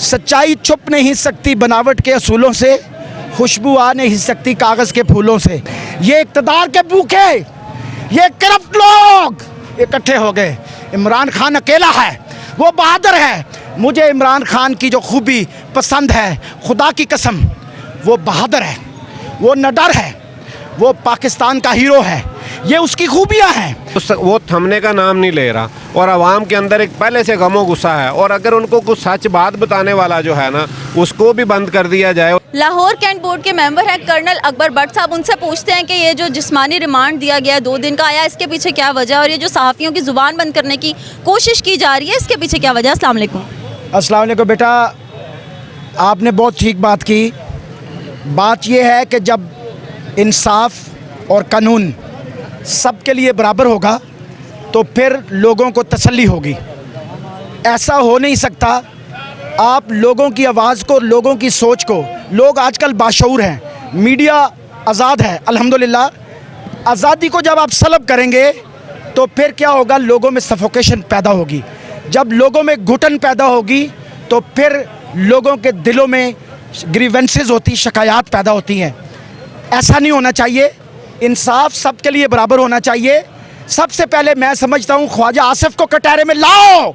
सच्चाई छुप नहीं सकती बनावट के असूलों से, खुशबू आ नहीं सकती कागज़ के फूलों से। ये इक़्तिदार के भूखे, ये करप्ट लोग इकट्ठे हो गए। इमरान खान अकेला है, वो बहादुर है। मुझे इमरान खान की जो खूबी पसंद है, खुदा की कसम, वो बहादुर है, वो निडर है, वो पाकिस्तान का हीरो है। ये उसकी खूबियाँ हैं। वो थमने का नाम नहीं ले रहा और आवाम के अंदर एक पहले से गमो गुस्सा है, और अगर उनको कुछ सच बात बताने वाला जो है ना, उसको भी बंद कर दिया जाए। लाहौर कैंट बोर्ड के मेंबर हैं कर्नल अकबर भट्ट साहब, उनसे पूछते हैं कि ये जो जिस्मानी रिमांड दिया गया है 2 दिन का, आया इसके पीछे क्या वजह है, और ये जो सहाफ़ियों की ज़ुबान बंद करने की कोशिश की जा रही है, इसके पीछे क्या वजह है? अस्सलाम वालेकुम। अस्सलाम वालेकुम बेटा, आपने बहुत ठीक बात की। बात यह है कि जब इंसाफ और कानून सबके लिए बराबर होगा तो फिर लोगों को तसल्ली होगी। ऐसा हो नहीं सकता। आप लोगों की आवाज़ को, लोगों की सोच को, लोग आजकल बाशऊर हैं, मीडिया आज़ाद है अल्हम्दुलिल्लाह। आज़ादी को जब आप सलब करेंगे तो फिर क्या होगा, लोगों में सफोकेशन पैदा होगी। जब लोगों में घुटन पैदा होगी तो फिर लोगों के दिलों में ग्रीवेंसेस होती, शिकायत पैदा होती हैं। ऐसा नहीं होना चाहिए। इंसाफ सबके लिए बराबर होना चाहिए। सबसे पहले मैं समझता हूँ ख्वाजा आसिफ को कटहरे में लाओ,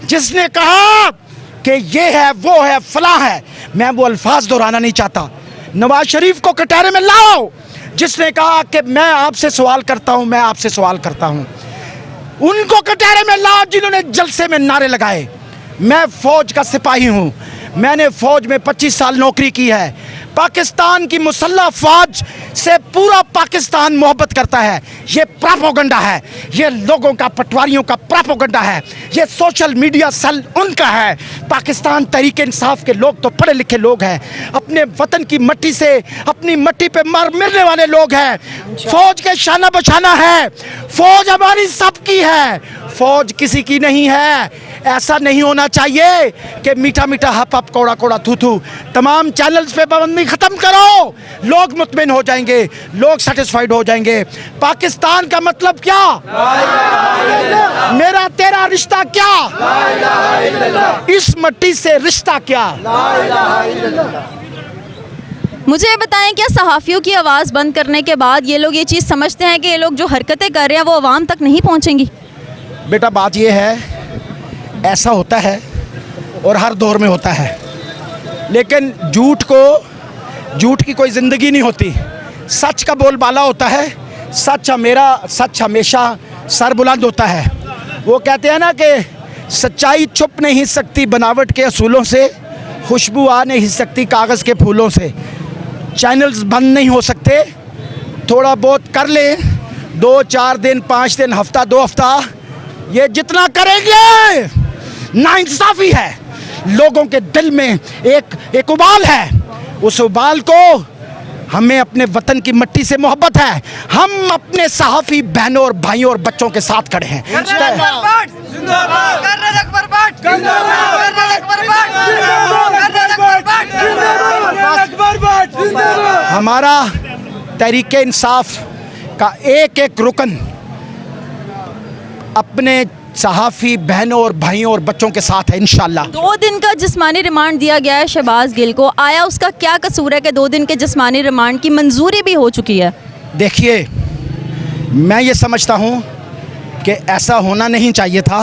जिसने कहा कि ये है, वो है, फलां है। मैं वो अल्फाज दोहराना नहीं चाहता। नवाज शरीफ को कटहरे में लाओ, जिसने कहा कि मैं आपसे सवाल करता हूँ, मैं आपसे सवाल करता हूँ। उनको कटहरे में लाओ जिन्होंने जलसे में नारे लगाए। मैं फ़ौज का सिपाही हूँ, मैंने फ़ौज में 25 साल नौकरी की है। पाकिस्तान की मुसल्लह फ़ौज से पूरा पाकिस्तान मोहब्बत करता है। ये प्रोपेगेंडा है, ये लोगों का, पटवारियों का प्रोपेगेंडा है। ये सोशल मीडिया सेल उनका है। पाकिस्तान तहरीक इंसाफ के लोग तो पढ़े लिखे लोग हैं, अपने वतन की मट्टी से, अपनी मट्टी पे मरने वाले लोग हैं। फ़ौज के शाना बशाना है। फ़ौज हमारी सबकी है, फ़ौज किसी की नहीं है। ऐसा नहीं होना चाहिए कि मीठा मीठा हप हप, कौड़ा कौड़ा थू थू। तमाम चैनल्स पे पाबंदी ख़त्म करो, लोग मुतमिन हो जाएंगे, लोग सेटिस्फाइड हो जाएंगे। पाकिस्तान का मतलब क्या? मेरा तेरा रिश्ता क्या? इस मट्टी से रिश्ता क्या? मुझे ये बताएं, क्या सहाफ़ियों की आवाज़ बंद करने के बाद ये लोग ये चीज़ समझते हैं कि ये लोग जो हरकतें कर रहे हैं वो आवाम तक नहीं पहुँचेंगी? बेटा बात ये है, ऐसा होता है और हर दौर में होता है, लेकिन झूठ की कोई ज़िंदगी नहीं होती। सच का बोलबाला होता है। सच हमेशा सर बुलंद होता है। वो कहते हैं ना कि सच्चाई छुप नहीं सकती बनावट के असूलों से, खुशबू आ नहीं सकती कागज़ के फूलों से। चैनल्स बंद नहीं हो सकते। थोड़ा बहुत कर लें, 2-4 दिन, 5 दिन, हफ्ता, 2 हफ्ता, ये जितना करेंगे नाइंसाफ़ी है। लोगों के दिल में एक उबाल है। उस उबाल को, हमें अपने वतन की मिट्टी से मोहब्बत है। हम अपने सहाफ़ी बहनों और भाइयों और बच्चों के साथ खड़े हैं। हमारा तहरीक इंसाफ का एक एक रुकन अपने सहाफ़ी बहनों और भाइयों और बच्चों के साथ है इंशाल्लाह। 2 दिन का जिस्मानी रिमांड दिया गया है शहबाज गिल को, आया उसका क्या कसूर है कि 2 दिन के जिस्मानी रिमांड की मंजूरी भी हो चुकी है? देखिए, मैं ये समझता हूँ कि ऐसा होना नहीं चाहिए था,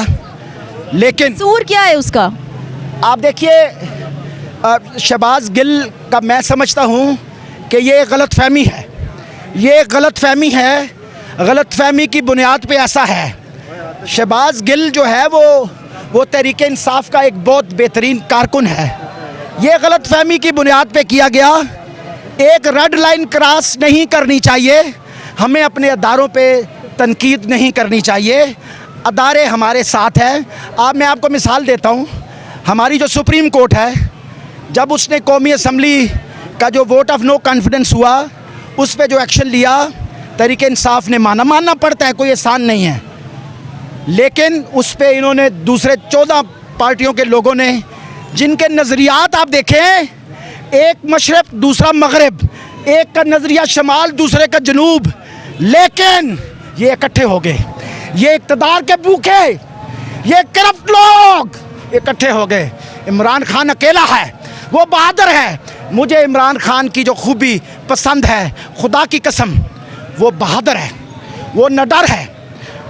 लेकिन कसूर क्या है उसका? आप देखिए, शहबाज गिल का मैं समझता हूँ कि ये गलतफहमी है। ये गलतफहमी है। गलतफहमी की बुनियाद पे ऐसा है, शहबाज गिल जो है वो तहरीक इंसाफ का एक बहुत बेहतरीन कारकुन है। ये गलतफहमी की बुनियाद पे किया गया। एक रेड लाइन क्रॉस नहीं करनी चाहिए। हमें अपने अदारों पे तनकीद नहीं करनी चाहिए। अदारे हमारे साथ हैं। मैं आपको मिसाल देता हूँ। हमारी जो सुप्रीम कोर्ट है, जब उसने कौमी असम्बली का जो वोट ऑफ नो कॉन्फिडेंस हुआ, उस पे जो एक्शन लिया, तहरीक इंसाफ ने मानना पड़ता है, कोई आसान नहीं है, लेकिन उस पे इन्होंने दूसरे 14 पार्टियों के लोगों ने, जिनके नज़रियात आप देखें, एक मशरक़ दूसरा मगरिब, एक का नज़रिया शमाल दूसरे का जनूब, लेकिन ये इकट्ठे हो गए। ये इक़्तिदार के भूखे, ये करप्ट लोग इकट्ठे हो गए। इमरान खान अकेला है, वो बहादुर है। मुझे इमरान खान की जो खूबी पसंद है, खुदा की कसम, वो बहादुर है, वो निडर है,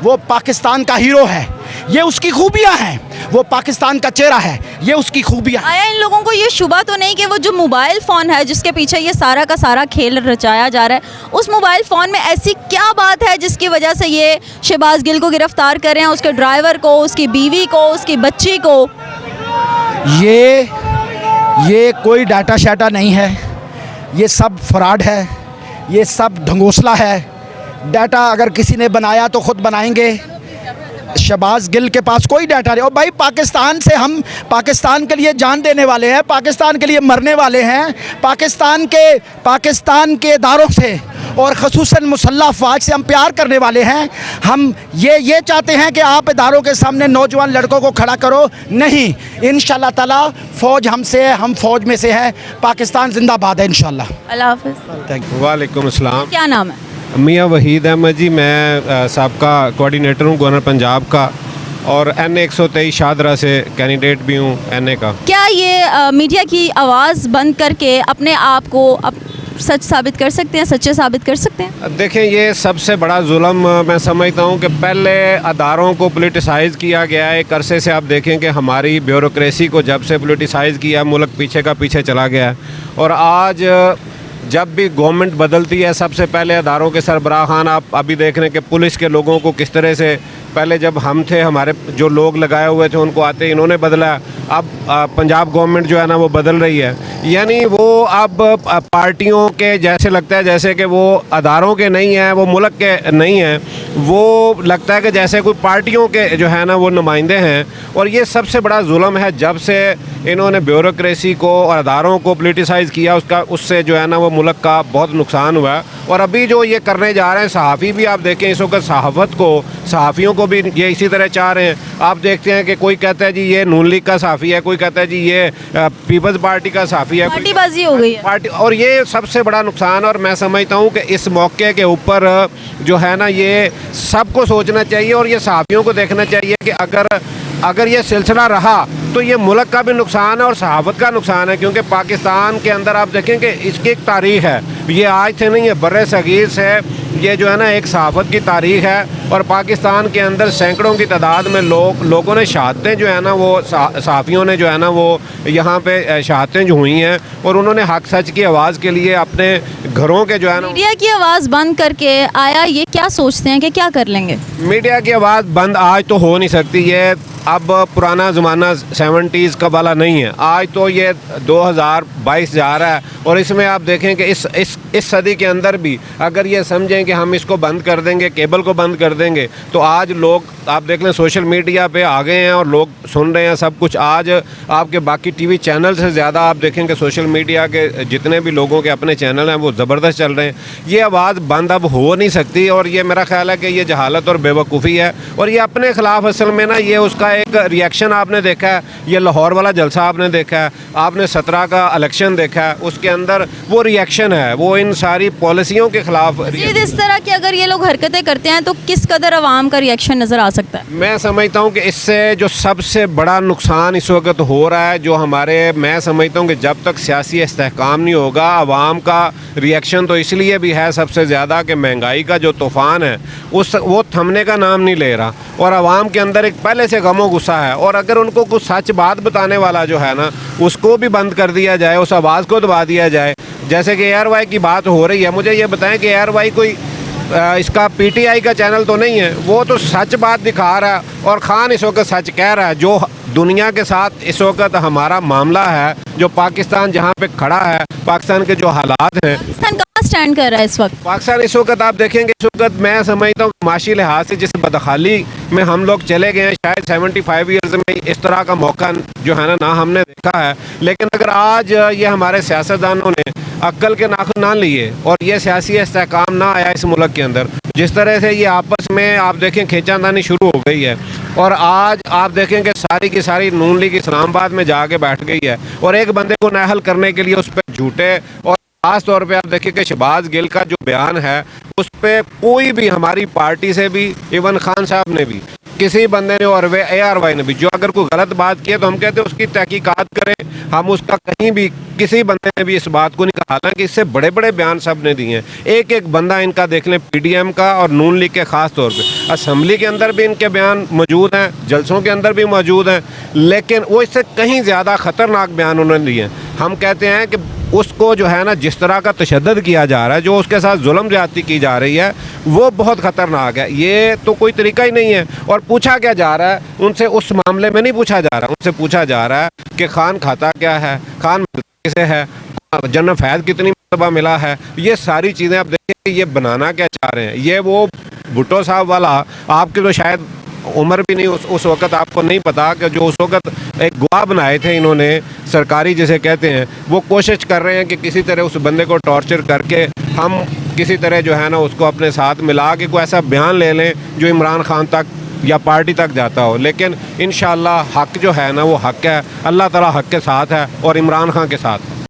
वो पाकिस्तान का हीरो है। ये उसकी खूबियाँ हैं, वो पाकिस्तान का चेहरा है, ये उसकी खूबियाँ। आया इन लोगों को ये शुबा तो नहीं कि वो जो मोबाइल फ़ोन है जिसके पीछे ये सारा का सारा खेल रचाया जा रहा है, उस मोबाइल फ़ोन में ऐसी क्या बात है जिसकी वजह से ये शहबाज गिल को गिरफ्तार कर रहे हैं, उसके ड्राइवर को, उसकी बीवी को, उसकी बच्ची को? ये कोई डाटा शाटा नहीं है, ये सब फ्रॉड है, ये सब ढंगोसला है। डाटा अगर किसी ने बनाया तो ख़ुद बनाएंगे। शहबाज गिल के पास कोई डाटा नहीं। और भाई पाकिस्तान से हम पाकिस्तान के लिए जान देने वाले हैं, पाकिस्तान के लिए मरने वाले हैं, पाकिस्तान के इदारों से और ख़ुसूसन मुसल्लह अफ़वाज से हम प्यार करने वाले हैं। हम ये चाहते हैं कि आप इदारों के सामने नौजवान लड़कों को खड़ा करो। नहीं, इंशाल्लाह ताला फ़ौज हमसे है, हम फ़ौज में से हैं। पाकिस्तान जिंदाबाद है इंशाल्लाह। अल्लाह हाफ़िज़। वालेकुम अस्सलाम। क्या नाम है? मियाँ वहीद अहमद जी, मैं साबका कोऑर्डिनेटर हूँ गवर्नर पंजाब का, और NA 123 शाहदरा से कैंडिडेट भी हूँ NA का। क्या ये मीडिया की आवाज़ बंद करके अपने आप को सच साबित कर सकते हैं, सच्चे साबित कर सकते हैं? देखें, ये सबसे बड़ा जुल्म मैं समझता हूँ कि पहले अदारों को पोलिटिसाइज़ किया गया है। एक अरसे से आप देखें कि हमारी ब्यूरोक्रेसी को जब से पोलिटिसाइज़ किया, मुल्क पीछे का पीछे चला गया है। और आज जब भी गवर्नमेंट बदलती है, सबसे पहले अदारों के सरबराहान आप अभी देख रहे हैं कि पुलिस के लोगों को किस तरह से, पहले जब हम थे, हमारे जो लोग लगाए हुए थे उनको आते इन्होंने बदला। अब पंजाब गवर्नमेंट जो है ना वो बदल रही है, यानी वो अब पार्टियों के जैसे लगता है जैसे कि वो अदारों के नहीं हैं, वो मुल्क के नहीं हैं, वो लगता है कि जैसे कोई पार्टियों के जो है ना वो नुमाइंदे हैं। और ये सबसे बड़ा जुल्म है, जब से इन्होंने ब्यूरोक्रेसी को और अदारों को पोलिटिसाइज़ किया, उससे जो है ना वो मुल्क का बहुत नुकसान हुआ है। और अभी जो ये करने जा रहे हैं, सहाफ़ी भी आप देखें इस वक्त सहाफ़त को, सहाफ़ियों को भी ये इसी तरह चाह रहे हैं। आप देखते हैं कि कोई कहता है जी ये नून लीग का सहाफ़ी है, कोई कहता है जी ये पीपल्स पार्टी का सहाफ़ी है, पार्टीबाजी हो गई है पार्टी। और ये सबसे बड़ा नुकसान। और मैं समझता हूँ कि इस मौके के ऊपर जो है ना ये सबको सोचना चाहिए और ये सहाफ़ियों को देखना चाहिए कि अगर ये सिलसिला रहा तो ये मुल्क का भी नुकसान है और सहाफ़त का नुकसान है। क्योंकि पाकिस्तान के अंदर आप देखें कि इसकी एक तारीख़ है, ये आज से नहीं है, बर्रे सगीर से ये जो है ना एक सहाफ़त की तारीख़ है। और पाकिस्तान के अंदर सैकड़ों की तादाद में लोगों ने शहादतें जो है ना वो सहाफ़ियों ने जो है ना वो यहाँ पे शहादतें जो हुई हैं, और उन्होंने हक सच की आवाज़ के लिए अपने घरों के जो है ना। मीडिया की आवाज़ बंद करके आया ये क्या सोचते हैं कि क्या कर लेंगे? मीडिया की आवाज़ बंद आज तो हो नहीं सकती। ये अब पुराना ज़माना 70s का वाला नहीं है, आज तो ये 2022 जा रहा है। और इसमें आप देखें कि इस सदी के अंदर भी अगर ये समझें कि हम इसको बंद कर देंगे, केबल को बंद कर देंगे, तो आज लोग आप देख लें सोशल मीडिया पे आ गए हैं और लोग सुन रहे हैं सब कुछ। आज आपके बाकी TV चैनल से ज़्यादा आप देखें कि सोशल मीडिया के जितने भी लोगों के अपने चैनल हैं वो ज़बरदस्त चल रहे हैं। ये आवाज़ बंद अब हो नहीं सकती, और ये मेरा ख्याल है कि ये जहालत और बेवकूफ़ी है। और ये अपने ख़िलाफ़ असल में ना ये उसका एक रिएक्शन आपने देखा है, ये लाहौर वाला जलसा आपने देखा है, आपने 17 का इलेक्शन देखा है, उसके अंदर वो रिएक्शन है, वो इन सारी पॉलिसियों के ख़िलाफ़। इस तरह की अगर ये लोग हरकतें करते हैं तो किस कदर आवाम का रिएक्शन नज़र आ सकता है? मैं समझता हूँ कि इससे जो सबसे बड़ा नुकसान इस वक्त हो रहा है, जो मैं समझता हूँ कि जब तक सियासी इस्तेहकाम नहीं होगा, आवाम का रिएक्शन तो इसलिए भी है सबसे ज़्यादा कि महंगाई का जो तूफ़ान है वो थमने का नाम नहीं ले रहा, और आवाम के अंदर एक पहले से गमो गुस्सा है। और अगर उनको कुछ सच बात बताने वाला जो है ना उसको भी बंद कर दिया जाए, उस आवाज़ को दबा दिया जाए। जैसे कि ARY की बात हो रही है, मुझे ये बताएं कि ARY कोई इसका PTI का चैनल तो नहीं है, वो तो सच बात दिखा रहा है। और खान इस वक्त सच कह रहा है, जो दुनिया के साथ इस वक्त हमारा मामला है, जो पाकिस्तान जहाँ पे खड़ा है, पाकिस्तान के जो हालात हैं, पाकिस्तान कहाँ स्टैंड कर रहा है इस वक्त? पाकिस्तान इस वक्त आप देखेंगे, इस वक्त मैं समझता हूँ माशी लिहाज से जिस बदखाली में हम लोग चले गए हैं, शायद 75 ईयर्स में इस तरह का मौका जो है ना हमने देखा है। लेकिन अगर आज ये हमारे सियासतदानों ने अक्ल के नाखून ना लिए और ये सियासी इस्तेहकाम ना आया इस मुल्क के अंदर, जिस तरह से ये आपस में आप देखें खींचातानी शुरू हो गई है, और आज आप देखें कि सारी की सारी नून लीग इस्लामाबाद में जाके बैठ गई है, और एक बंदे को नाअहल करने के लिए उस पर झूठे, और ख़ास तौर पे आप देखिए कि शहबाज गिल का जो बयान है उस पर कोई भी हमारी पार्टी से भी, इवन खान साहब ने भी किसी बंदे ने और वे ARY ने भी जो अगर कोई गलत बात की है तो हम कहते हैं उसकी तहकीकात करें। हम उसका कहीं भी किसी बंदे ने भी इस बात को नहीं कहा, हालांकि इससे बड़े बड़े बयान सब ने दिए हैं। एक एक बंदा इनका देख लें, PDM का और नून लीग के ख़ास तौर पे असम्बली के अंदर भी इनके बयान मौजूद हैं, जलसों के अंदर भी मौजूद हैं, लेकिन वो इससे कहीं ज़्यादा ख़तरनाक बयान उन्होंने दिए हैं। हम कहते हैं कि उसको जो है ना, जिस तरह का तशद्दुद किया जा रहा है, जो उसके साथ जुल्म ज़्यादती की जा रही है, वो बहुत ख़तरनाक है। ये तो कोई तरीका ही नहीं है। और पूछा क्या जा रहा है उनसे, उस मामले में नहीं पूछा जा रहा, उनसे पूछा जा रहा है कि खान खाता क्या है, खान किसे है, जन्नत फैज़ कितनी मरतबा मिला है। ये सारी चीज़ें आप देखिए, ये बनाना क्या चाह रहे हैं। ये वो भुट्टो साहब वाला, आपकी तो शायद उम्र भी नहीं उस वक़्त आपको नहीं पता कि जो उस वक़्त एक गवाह बनाए थे इन्होंने, सरकारी जिसे कहते हैं, वो कोशिश कर रहे हैं कि किसी तरह उस बंदे को टॉर्चर करके हम किसी तरह जो है ना उसको अपने साथ मिला के कोई ऐसा बयान ले लें जो इमरान खान तक या पार्टी तक जाता हो। लेकिन इंशाअल्लाह हक़ जो है ना वो हक़ है, अल्लाह ताला हक़ के साथ है और इमरान खान के साथ है।